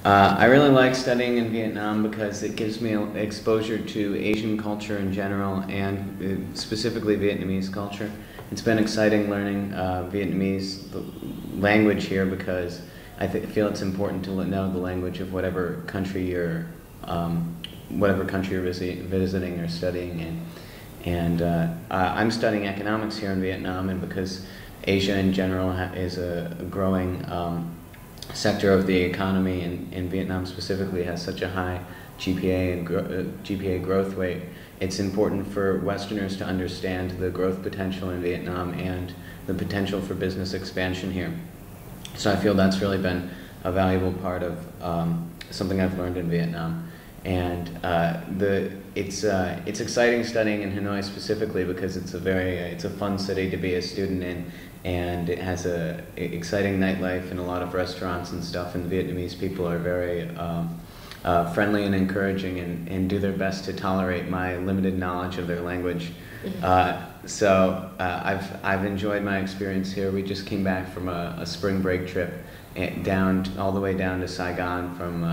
I really like studying in Vietnam because it gives me exposure to Asian culture in general and specifically Vietnamese culture. It's been exciting learning Vietnamese language here because I feel it's important to know the language of whatever country you're visiting or studying in. And I'm studying economics here in Vietnam, and because Asia in general is a growing sector of the economy, and Vietnam specifically has such a high GPA and GPA growth rate, it's important for Westerners to understand the growth potential in Vietnam and the potential for business expansion here. So I feel that's really been a valuable part of something I've learned in Vietnam. And it's exciting studying in Hanoi specifically because it's a fun city to be a student in, and it has a exciting nightlife and a lot of restaurants and stuff, and the Vietnamese people are very friendly and encouraging, and do their best to tolerate my limited knowledge of their language. So I've enjoyed my experience here. We just came back from a spring break trip all the way down to Saigon, from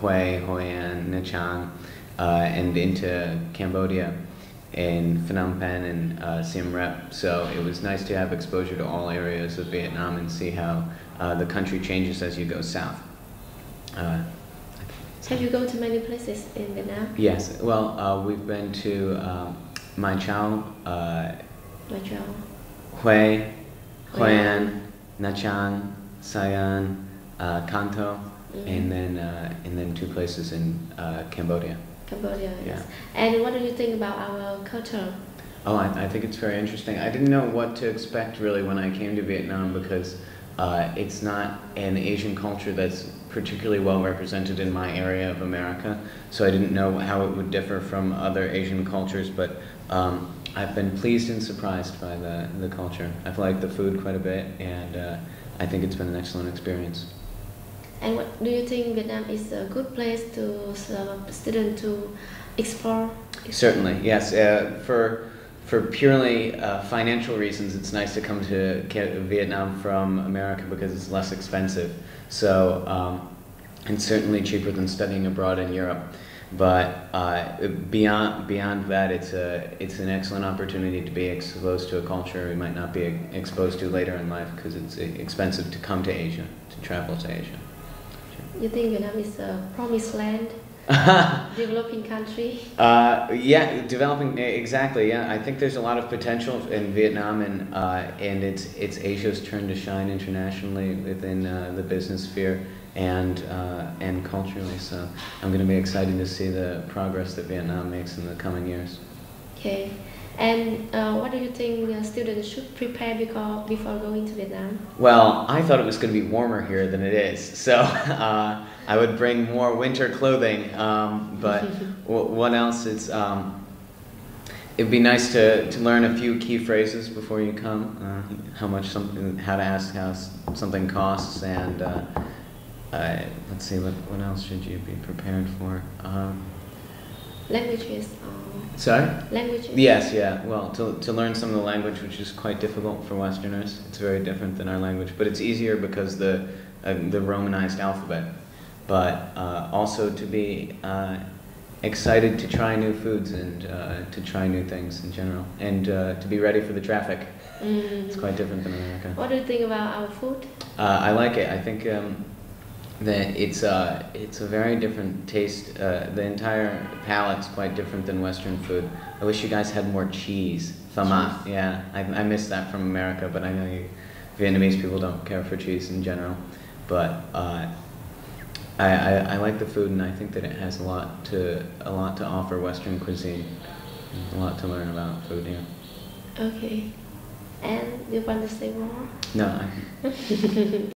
Hue, Hoi An, Nha Trang, and into Cambodia in Phnom Penh and Siem Reap. So it was nice to have exposure to all areas of Vietnam and see how the country changes as you go south. Have you go to many places in Vietnam? Yes. Well, we've been to Mai Chau, Hue, Hoi An, Nha Trang, Saigon, Kanto, and then two places in Cambodia. Cambodia, yes. And what do you think about our culture? Oh, I think it's very interesting. I didn't know what to expect really when I came to Vietnam because it's not an Asian culture that's particularly well represented in my area of America, so I didn't know how it would differ from other Asian cultures, but I've been pleased and surprised by the culture. I've liked the food quite a bit, and I think it's been an excellent experience. And what do you think Vietnam is a good place to students to explore? Certainly, yes. For purely financial reasons, it's nice to come to Vietnam from America because it's less expensive. So it's certainly cheaper than studying abroad in Europe. But beyond that, it's an excellent opportunity to be exposed to a culture we might not be exposed to later in life because it's expensive to come to Asia, to travel to Asia. You think Vietnam is a promised land? Developing country? Yeah, developing, exactly, yeah. I think there's a lot of potential in Vietnam, and it's Asia's turn to shine internationally within the business sphere and culturally. So I'm going to be excited to see the progress that Vietnam makes in the coming years. Okay. And what do you think students should prepare before going to Vietnam? Well, I thought it was going to be warmer here than it is, so I would bring more winter clothing. But what else? It'd be nice to learn a few key phrases before you come. How to ask how something costs, and let's see, what else should you be prepared for? Languages. Sorry? Languages? Yes, yeah. Well, to learn some of the language, which is quite difficult for Westerners. It's very different than our language, but it's easier because the Romanized alphabet. But also to be excited to try new foods and to try new things in general, and to be ready for the traffic. It's quite different than America. What do you think about our food? I like it. I think that it's a very different taste. The entire palate's quite different than Western food. I wish you guys had more cheese. Phở mát, yeah. I miss that from America, but I know Vietnamese people don't care for cheese in general. But I like the food, and I think that it has a lot to offer Western cuisine. A lot to learn about food here. Okay. And you want to say more? No.